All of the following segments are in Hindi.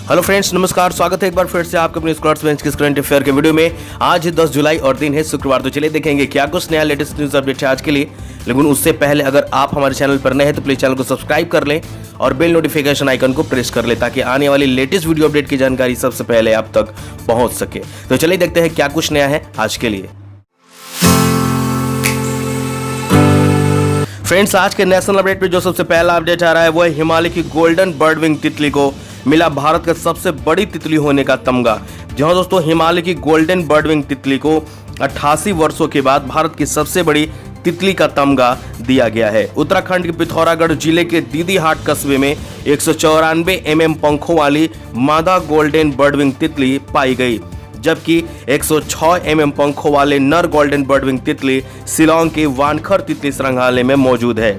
हेलो फ्रेंड्स, नमस्कार। स्वागत है एक बार फिर से आपके अपने स्कॉट्स बेंच के करंट अफेयर के वीडियो में। आज 10 जुलाई और दिन है शुक्रवार। तो चलिए देखेंगे क्या कुछ नया लेटेस्ट न्यूज अपडेट है आज के लिए। लेकिन उससे पहले अगर आप हमारे चैनल पर नए हैं तो प्लीज चैनल को सब्सक्राइब कर लें और बेल नोटिफिकेशन आइकन को प्रेस कर लें ताकि आने वाली लेटेस्ट वीडियो अपडेट की जानकारी सबसे पहले आप तक पहुंच सके। तो चलिए देखते हैं क्या कुछ नया है आज के लिए। फ्रेंड्स, आज के नेशनल अपडेट पे जो सबसे पहला अपडेट आ रहा है वो है हिमालय की गोल्डन बर्डविंग तितली को मिला भारत का सबसे बड़ी तितली होने का तमगा। जी हाँ दोस्तों, हिमालय की गोल्डन बर्डविंग तितली को 88 वर्षों के बाद भारत की सबसे बड़ी तितली का तमगा दिया गया है। उत्तराखंड के पिथौरागढ़ जिले के दीदीहाट कस्बे में 194 mm पंखों वाली मादा गोल्डन बर्डविंग तितली पाई गई, जबकि 106 mm पंखों वाले नर गोल्डन बर्डविंग तितली शिलांग के वानखर तितली संग्रहालय में मौजूद है।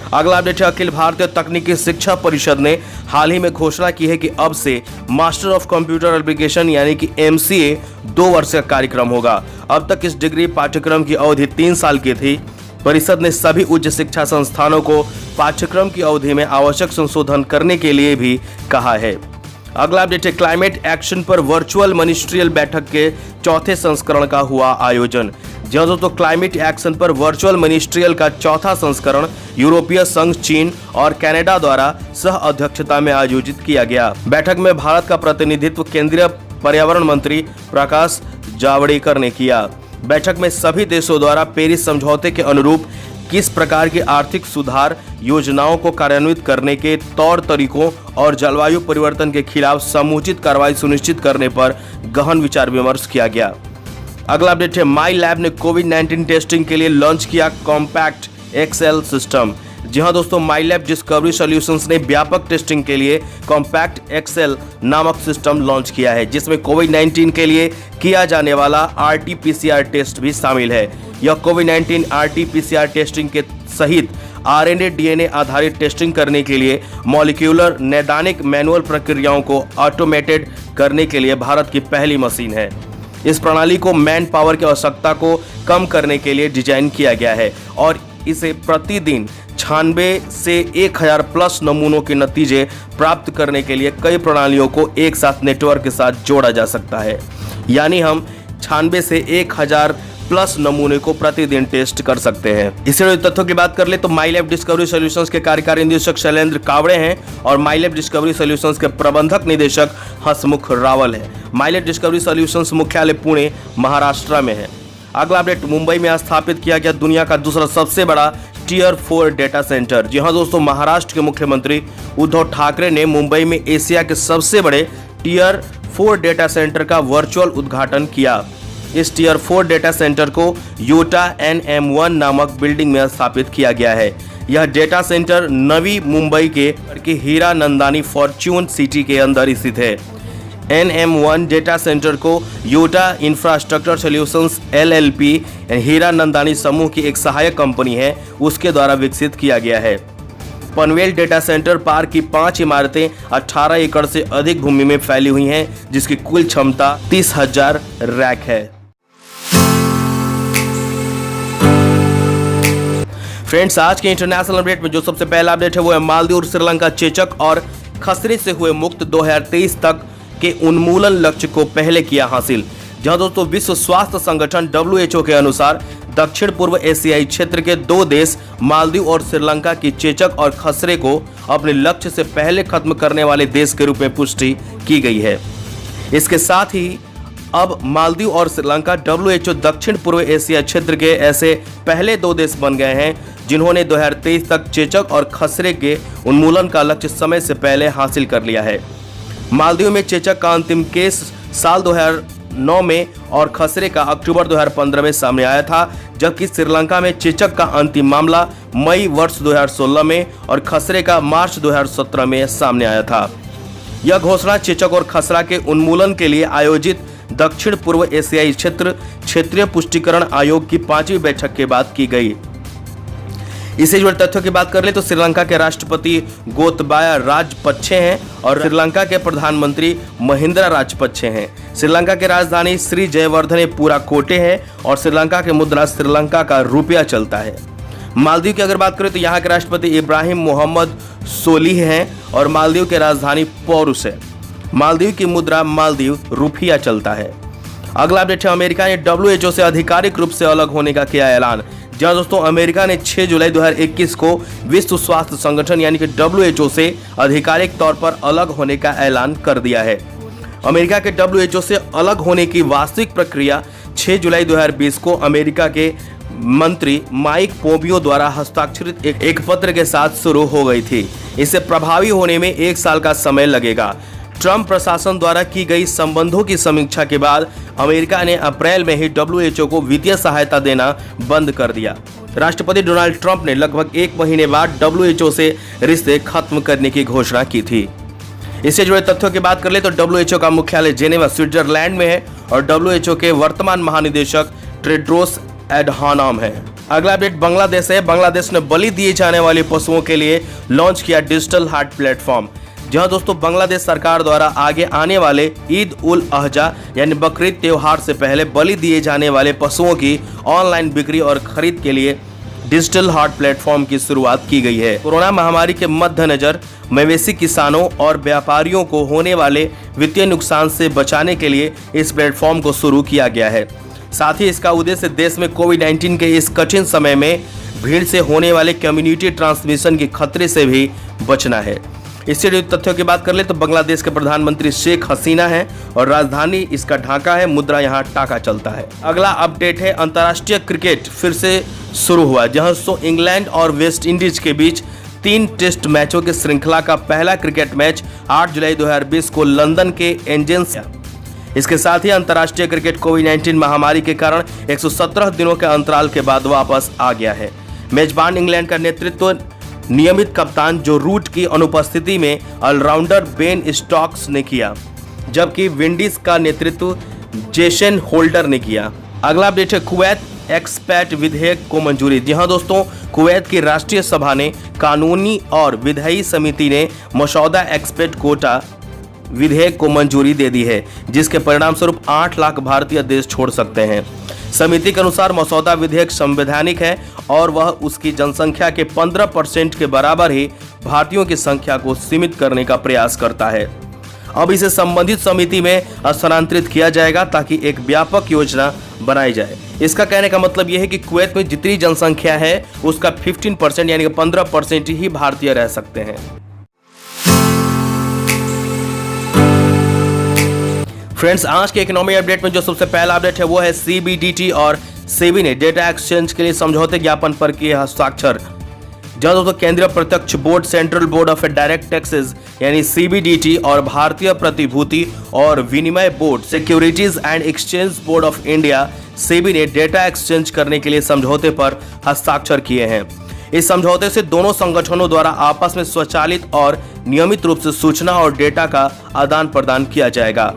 अगला अपडेट है, अखिल भारतीय तकनीकी शिक्षा परिषद ने हाल ही में घोषणा की है कि अब से मास्टर ऑफ कंप्यूटर एप्लीकेशन यानी कि MCA 2 वर्ष का कार्यक्रम होगा। अब तक इस डिग्री पाठ्यक्रम की अवधि 3 साल की थी। परिषद ने सभी उच्च शिक्षा संस्थानों को पाठ्यक्रम की अवधि में आवश्यक संशोधन करने के लिए भी कहा है। अगला अपडेट है, क्लाइमेट एक्शन पर वर्चुअल मिनिस्ट्रियल बैठक के चौथे संस्करण का हुआ आयोजन। जी दोस्तों, क्लाइमेट एक्शन पर वर्चुअल मिनिस्ट्रियल का चौथा संस्करण यूरोपीय संघ, चीन और कनाडा द्वारा सह अध्यक्षता में आयोजित किया गया। बैठक में भारत का प्रतिनिधित्व केंद्रीय पर्यावरण मंत्री प्रकाश जावड़ेकर ने किया। बैठक में सभी देशों द्वारा पेरिस समझौते के अनुरूप किस प्रकार की आर्थिक सुधार योजनाओं को कार्यान्वित करने के तौर तरीकों और जलवायु परिवर्तन के खिलाफ समुचित कार्रवाई सुनिश्चित करने पर गहन विचार विमर्श किया गया। अगला अपडेट है, माई लैब ने कोविड-19 टेस्टिंग के लिए लॉन्च किया कॉम्पैक्ट एक्सेल सिस्टम। जी हाँ दोस्तों, माई लैब डिस्कवरी सॉल्यूशंस ने व्यापक टेस्टिंग के लिए कॉम्पैक्ट एक्सेल नामक सिस्टम लॉन्च किया है, जिसमें कोविड-19 के लिए किया जाने वाला RT-PCR टेस्ट भी शामिल है। यह कोविड-19 RT-PCR टेस्टिंग के सहित RNA DNA आधारित टेस्टिंग करने के लिए मॉलिक्यूलर नैदानिक मैनुअल प्रक्रियाओं को ऑटोमेटेड करने के लिए भारत की पहली मशीन है। इस प्रणाली को मैन पावर की आवश्यकता को कम करने के लिए डिजाइन किया गया है और इसे प्रतिदिन 96 से 1000 प्लस नमूनों के नतीजे प्राप्त करने के लिए कई प्रणालियों को एक साथ नेटवर्क के साथ जोड़ा जा सकता है। यानी हम 96 से 1000 प्लस नमूने को प्रतिदिन टेस्ट कर सकते हैं। इसी तथ्यों की बात कर ले तो माई लैब डिस्कवरी सॉल्यूशंस के कार्यकारी निदेशक शैलेंद्र कावड़े हैं और माई लैब डिस्कवरी सॉल्यूशंस के प्रबंधक निदेशक हसमुख रावल है। माई लैब डिस्कवरी सॉल्यूशंस मुख्यालय पुणे, महाराष्ट्र में है। अगला अपडेट, मुंबई में स्थापित किया गया दुनिया का दूसरा सबसे बड़ा टियर 4 डेटा सेंटर। जी हाँ दोस्तों, महाराष्ट्र के मुख्यमंत्री उद्धव ठाकरे ने मुंबई में एशिया के सबसे बड़े टियर 4 डेटा सेंटर का वर्चुअल उद्घाटन किया। इस टियर 4 डेटा सेंटर को योटा NM1 नामक बिल्डिंग में स्थापित किया गया है। यह डेटा सेंटर नवी मुंबई के हीरा नंदानी फॉर्च्यून सिटी के अंदर स्थित है। NM1 डेटा सेंटर को योटा इंफ्रास्ट्रक्चर सॉल्यूशंस LLP हीरा नंदानी समूह की एक सहायक कंपनी है, उसके द्वारा विकसित किया गया है। पनवेल डेटा सेंटर पार्क की 5 इमारतें 18 एकड़ से अधिक भूमि में फैली हुई हैं, जिसकी कुल क्षमता 30,000 रैक है। फ्रेंड्स, आज के इंटरनेशनल अपडेट में जो सबसे पहला अपडेट है वो है मालदीव और श्रीलंका चेचक और खसरे से हुए मुक्त 2023 तक के उन्मूलन लक्ष्य को पहले किया हासिल। जहां दोस्तों, विश्व स्वास्थ्य संगठन WHO के अनुसार दक्षिण पूर्व एशियाई क्षेत्र के 2 देश मालदीव और श्रीलंका की चेचक और खसरे को अपने लक्ष्य से पहले खत्म करने वाले देश के रूप में पुष्टि की गई है। इसके साथ ही अब मालदीव और श्रीलंका WHO दक्षिण पूर्व एशिया क्षेत्र के ऐसे पहले 2 देश बन गए हैं जिन्होंने 2023 तक चेचक और खसरे के उन्मूलन का लक्ष्य समय से पहले हासिल कर लिया है। मालदीव में चेचक का अंतिम केस साल 2009 में और खसरे का अक्टूबर 2015 में सामने आया था, जबकि श्रीलंका में चेचक का अंतिम मामला मई वर्ष 2016 में और खसरे का मार्च 2017 में सामने आया था। यह घोषणा चेचक और खसरा के उन्मूलन के लिए आयोजित दक्षिण पूर्व एशियाई क्षेत्रीय पुष्टिकरण आयोग की 5वीं बैठक के बाद की गई। इससे जुड़े तथ्यों की बात कर ले तो श्रीलंका के राष्ट्रपति गोतबाया राजपक्षे हैं और श्रीलंका के प्रधानमंत्री महिंद्रा राजपक्षे हैं। श्रीलंका की राजधानी श्री जयवर्धनेपुरा कोटे है और श्रीलंका की मुद्रा श्रीलंका का रुपया चलता है। मालदीव की अगर बात करें तो यहाँ के राष्ट्रपति इब्राहिम मोहम्मद सोलिह हैं और मालदीव की राजधानी पोरुस है। मालदीव की मुद्रा मालदीव रुपया चलता है। अगला अपडेट है, अमेरिका ने WHO से आधिकारिक रूप से अलग होने का किया ऐलान। जहां दोस्तों अमेरिका ने 6 जुलाई 2021 को विश्व स्वास्थ्य संगठन यानी कि WHO से आधिकारिक तौर पर अलग होने का ऐलान कर दिया है। अमेरिका के WHO से अलग होने की वास्तविक प्रक्रिया 6 जुलाई 2020 को अमेरिका के मंत्री माइक पोम्पियो द्वारा हस्ताक्षरित एक पत्र के साथ शुरू हो गई थी। इसे प्रभावी होने में 1 साल का समय लगेगा। ट्रंप प्रशासन द्वारा की गई संबंधों की समीक्षा के बाद अमेरिका ने अप्रैल में ही WHO को वित्तीय सहायता देना बंद कर दिया। राष्ट्रपति डोनाल्ड ट्रंप ने लगभग 1 महीने बाद WHO से रिश्ते खत्म करने की घोषणा की थी। इससे जुड़े तथ्यों की बात कर ले तो WHO का मुख्यालय जेनेवा स्विट्जरलैंड में है और WHO के वर्तमान महानिदेशक टेड्रोस एडहानॉम है। अगला अपडेट बांग्लादेश है। बांग्लादेश ने बलि दिए जाने वाले पशुओं के लिए लॉन्च किया डिजिटल हाट प्लेटफॉर्म। जहां दोस्तों बांग्लादेश सरकार द्वारा आगे आने वाले ईद उल अजहा यानी बकरीद त्योहार से पहले बलि दिए जाने वाले पशुओं की ऑनलाइन बिक्री और खरीद के लिए डिजिटल हाट प्लेटफॉर्म की शुरुआत की गई है। कोरोना महामारी के मद्देनजर मवेशी किसानों और व्यापारियों को होने वाले वित्तीय नुकसान से बचाने के लिए इस प्लेटफॉर्म को शुरू किया गया है। साथ ही इसका उद्देश्य देश में कोविड-19 के इस कठिन समय में भीड़ से होने वाले कम्युनिटी ट्रांसमिशन के खतरे से भी बचना है। इससे जुड़े तथ्यों की बात कर ले तो बांग्लादेश के प्रधानमंत्री शेख हसीना है और राजधानी इसका ढाका है। मुद्रा यहाँ टाका चलता है। अगला अपडेट है, अंतर्राष्ट्रीय क्रिकेट फिर से शुरू हुआ। जहां इंग्लैंड और वेस्ट इंडीज के बीच 3 टेस्ट मैचों की श्रृंखला का पहला क्रिकेट मैच 8 जुलाई 2020 को लंदन के एंजेंस। इसके साथ ही अंतर्राष्ट्रीय क्रिकेट कोविड-19 महामारी के कारण 117 दिनों के अंतराल के बाद वापस आ गया है। मेजबान इंग्लैंड का नेतृत्व नियमित कप्तान जो रूट की अनुपस्थिति में ऑलराउंडर बेन स्टोक्स ने किया, जबकि विंडीज का नेतृत्व जेसन होल्डर ने किया। अगला अपडेट है, कुवैत एक्सपैट विधेयक को मंजूरी। जी हाँ दोस्तों, कुवैत की राष्ट्रीय सभा ने कानूनी और विधायी समिति ने मसौदा एक्सपैट कोटा विधेयक को मंजूरी दे दी है, जिसके परिणाम स्वरूप 8 लाख भारतीय देश छोड़ सकते हैं। समिति के अनुसार मसौदा विधेयक संवैधानिक है और वह उसकी जनसंख्या के 15% के बराबर ही भारतीयों की संख्या को सीमित करने का प्रयास करता है। अब इसे संबंधित समिति में स्थानांतरित किया जाएगा ताकि एक व्यापक योजना बनाई जाए। इसका कहने का मतलब यह है कि कुवैत में जितनी जनसंख्या है उसका 15% यानी कि 15% ही भारतीय रह सकते हैं। फ्रेंड्स, आज के इकोनॉमी अपडेट में जो सबसे पहला अपडेट है वो है CBDT और सेबी ने डेटा एक्सचेंज के लिए समझौते ज्ञापन पर किए हस्ताक्षर। जहां दोस्तों केंद्रीय प्रत्यक्ष board central board of direct taxes यानी CBDT और भारतीय प्रतिभूति और विनिमय board securities and exchange board of India SEBI ने डेटा एक्सचेंज करने के लिए समझौते पर हस्ताक्षर किए हैं। इस समझौते से दोनों संगठनों द्वारा आपस में स्वचालित और नियमित रूप से सूचना और डेटा का आदान प्रदान किया जाएगा।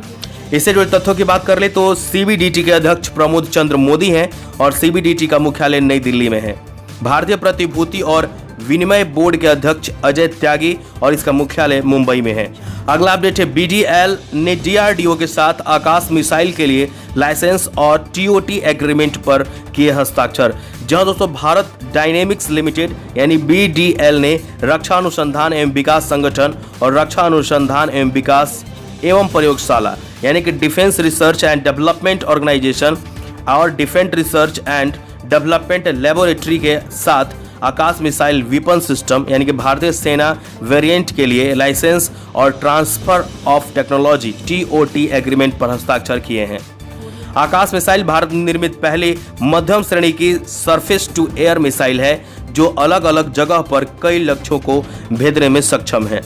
इससे जुड़े तथ्यों की बात कर ले तो CBDT के अध्यक्ष प्रमोद चंद्र मोदी हैं और CBDT का मुख्यालय नई दिल्ली में है। भारतीय प्रतिभूति और विनिमय बोर्ड के अध्यक्ष अजय त्यागी और इसका मुख्यालय मुंबई में है। अगला अपडेट है, BDL ने DRDO के साथ आकाश मिसाइल के लिए लाइसेंस और TOT एग्रीमेंट पर किए हस्ताक्षर। जहां दोस्तों भारत डायनेमिक्स लिमिटेड यानी BDL ने रक्षा अनुसंधान एवं विकास संगठन और रक्षा अनुसंधान एवं विकास एवं प्रयोगशाला यानी कि defence research and development organisation और defence research and development laboratory के साथ आकाश मिसाइल वेपन सिस्टम यानी कि भारतीय सेना वेरिएंट के लिए लाइसेंस और transfer of technology TOT agreement पर हस्ताक्षर किए हैं। आकाश मिसाइल भारत निर्मित पहली मध्यम श्रेणी की सरफेस टू एयर मिसाइल है जो अलग अलग जगह पर कई लक्ष्यों को भेदने में सक्षम है।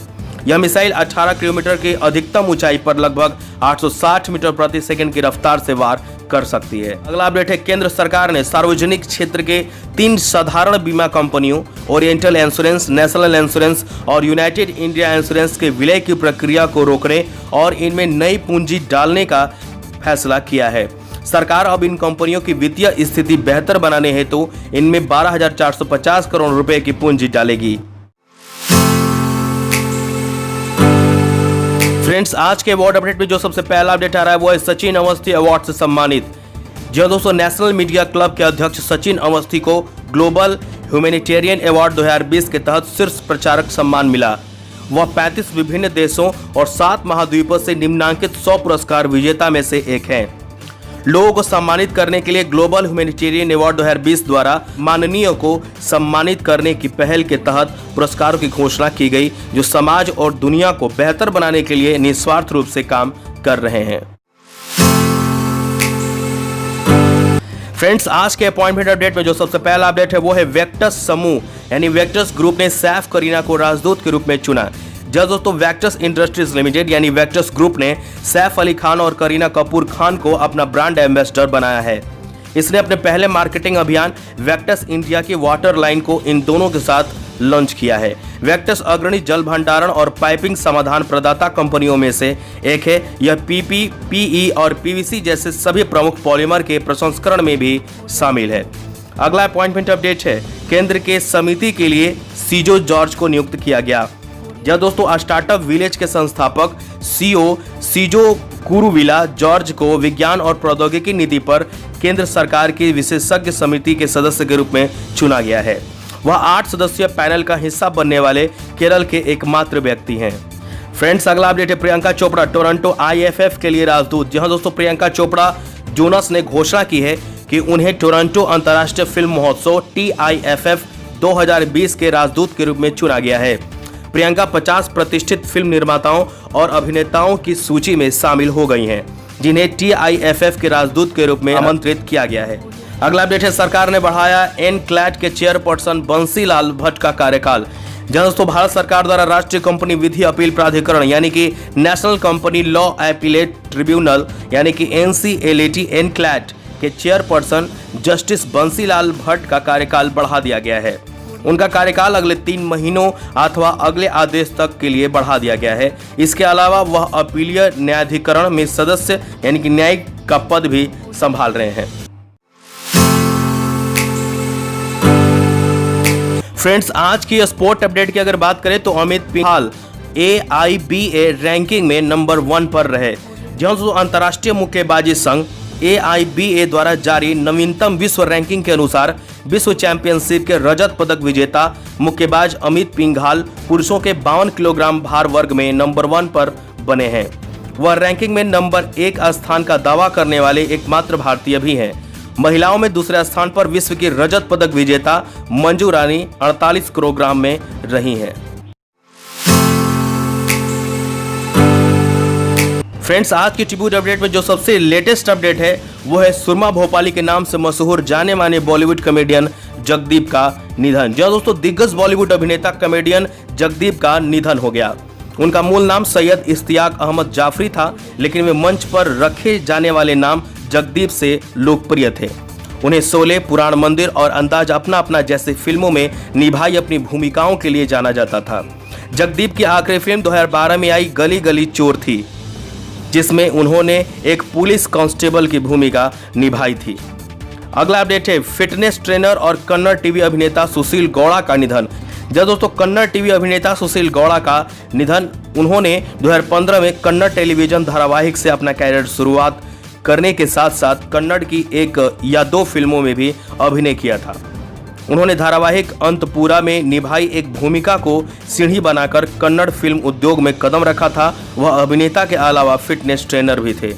यह मिसाइल 18 किलोमीटर की अधिकतम ऊंचाई पर लगभग 860 मीटर प्रति सेकंड की रफ्तार से वार कर सकती है। अगला अपडेट है, केंद्र सरकार ने सार्वजनिक क्षेत्र के 3 साधारण बीमा कंपनियों ओरिएंटल इंश्योरेंस, नेशनल इंश्योरेंस और यूनाइटेड इंडिया इंश्योरेंस के विलय की प्रक्रिया को रोकने और इनमें नई पूंजी डालने का फैसला किया है। सरकार अब इन कंपनियों की वित्तीय स्थिति बेहतर बनाने हेतु इनमें 12,450 करोड़ रुपए की पूंजी डालेगी। फ्रेंड्स, आज के अवार्ड अपडेट में जो सबसे पहला अपडेट आ रहा है वो है सचिन अवस्थी अवार्ड से सम्मानित। जो दोस्तों नेशनल मीडिया क्लब के अध्यक्ष सचिन अवस्थी को ग्लोबल ह्यूमैनिटेरियन अवार्ड 2020 के तहत शीर्ष प्रचारक सम्मान मिला। वह 35 विभिन्न देशों और 7 महाद्वीपों से निम्नांकित 100 पुरस्कार विजेता में से एक हैं। लोगों को सम्मानित करने के लिए ग्लोबल ह्यूमैनिटेरियन अवार्ड 2020 द्वारा माननीयों को सम्मानित करने की पहल के तहत पुरस्कारों की घोषणा की गई, जो समाज और दुनिया को बेहतर बनाने के लिए निस्वार्थ रूप से काम कर रहे हैं। फ्रेंड्स, आज के अपॉइंटमेंट अपडेट में जो सबसे पहला अपडेट है वो है वेक्टस समूह यानी वेक्टस ग्रुप ने सैफ करीना को राजदूत के रूप में चुना। दोस्तों, वेक्टस इंडस्ट्रीज लिमिटेड यानी वेक्टस ग्रुप ने सैफ अली खान और करीना कपूर खान को अपना ब्रांड एम्बेसडर बनाया है। इसने अपने पहले मार्केटिंग अभियान वेक्टस इंडिया की वाटर लाइन को इन दोनों के साथ लॉन्च किया है। वेक्टस अग्रणी जल भंडारण और पाइपिंग समाधान प्रदाता कंपनियों में से एक है। यह पीपी, पीई और पीवीसी जैसे सभी प्रमुख पॉलीमर के प्रसंस्करण में भी शामिल है। अगला अपॉइंटमेंट अपडेट है केंद्र के समिति के लिए सीजो जॉर्ज को नियुक्त किया गया। यह दोस्तों स्टार्टअप विलेज के संस्थापक सीओ सीजो कुरुविला जॉर्ज को विज्ञान और प्रौद्योगिकी नीति पर केंद्र सरकार की विशेषज्ञ समिति के सदस्य के रूप में चुना गया है। वह 8 सदस्यीय पैनल का हिस्सा बनने वाले केरल के एकमात्र व्यक्ति हैं। फ्रेंड्स, अगला अपडेट है प्रियंका चोपड़ा टोरंटो IFF के लिए राजदूत। जहां दोस्तों प्रियंका चोपड़ा जोनस ने घोषणा की है कि उन्हें टोरंटो अंतर्राष्ट्रीय फिल्म महोत्सव TIFF 2020 के राजदूत के रूप में चुना गया है। प्रियंका 50 प्रतिष्ठित फिल्म निर्माताओं और अभिनेताओं की सूची में शामिल हो गई हैं, जिन्हें TIFF के राजदूत के रूप में आमंत्रित किया गया है। अगला अपडेट है सरकार ने बढ़ाया एनक्लैट के चेयरपर्सन बंसीलाल भट्ट का कार्यकाल। जहां दोस्तों भारत सरकार द्वारा राष्ट्रीय कंपनी विधि अपील प्राधिकरण यानी कि national company law appellate tribunal यानी कि NCLAT एनक्लैट के चेयरपर्सन जस्टिस बंसीलाल भट्ट का कार्यकाल बढ़ा दिया गया है। उनका कार्यकाल अगले 3 महीनों अथवा अगले आदेश तक के लिए बढ़ा दिया गया है। इसके अलावा वह अपीलीय न्यायाधिकरण में सदस्य यानी कि न्यायिक का पद भी संभाल रहे हैं। फ्रेंड्स, आज की स्पोर्ट अपडेट की अगर बात करें तो अमित पिंघाल AIBA रैंकिंग में नंबर 1 पर रहे। जहां अंतर्राष्ट्रीय मुक्केबाजी संघ AIBA द्वारा जारी नवीनतम विश्व रैंकिंग के अनुसार विश्व चैंपियनशिप के रजत पदक विजेता मुक्केबाज अमित पिंघाल पुरुषों के 52 किलोग्राम भार वर्ग में नंबर 1 पर बने हैं। वह रैंकिंग में नंबर 1 स्थान का दावा करने वाले एकमात्र भारतीय भी हैं। महिलाओं में दूसरे स्थान पर विश्व की रजत पदक विजेता मंजू रानी 48 किलोग्राम में रही हैं। फ्रेंड्स, आज की ट्रिब्यूट अपडेट में जो सबसे लेटेस्ट अपडेट है वो है सुरमा भोपाली के नाम से मशहूर जाने माने बॉलीवुड कॉमेडियन जगदीप का निधन। जो दोस्तों दिग्गज बॉलीवुड अभिनेता कॉमेडियन जगदीप का निधन हो गया। उनका मूल नाम सैयद इश्तियाक अहमद जाफरी था, लेकिन वे मंच पर रखे जाने वाले नाम जगदीप से लोकप्रिय थे। उन्हें शोले, पुराण मंदिर और अंदाज अपना अपना जैसे फिल्मों में निभाई अपनी भूमिकाओं के लिए जाना जाता था। जगदीप की आखिरी फिल्म 2012 में आई गली गली चोर थी, जिसमें उन्होंने एक पुलिस कांस्टेबल की भूमिका निभाई थी। अगला अपडेट है फिटनेस ट्रेनर और कन्नड़ टीवी अभिनेता सुशील गौड़ा का निधन। जब दोस्तों कन्नड़ टीवी अभिनेता सुशील गौड़ा का निधन, उन्होंने 2015 में कन्नड़ टेलीविजन धारावाहिक से अपना कैरियर शुरुआत करने के साथ साथ कन्नड़ की 1 या 2 फिल्मों में भी अभिनय किया था। उन्होंने धारावाहिक अंतपुरा में निभाई एक भूमिका को सीढ़ी बनाकर कन्नड़ फिल्म उद्योग में कदम रखा था। वह अभिनेता के अलावा फिटनेस ट्रेनर भी थे।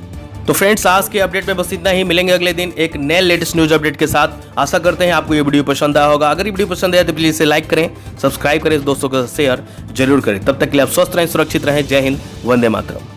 तो फ्रेंड्स, आज के अपडेट में बस इतना ही। मिलेंगे अगले दिन एक नए लेटेस्ट न्यूज अपडेट के साथ। आशा करते हैं आपको ये वीडियो पसंद आया होगा। अगर ये वीडियो पसंद आया तो प्लीज इसे लाइक करें, सब्सक्राइब करें, दोस्तों को शेयर जरूर करें। तब तक के लिए आप स्वस्थ रहें, सुरक्षित रहें। जय हिंद, वंदे मातरम।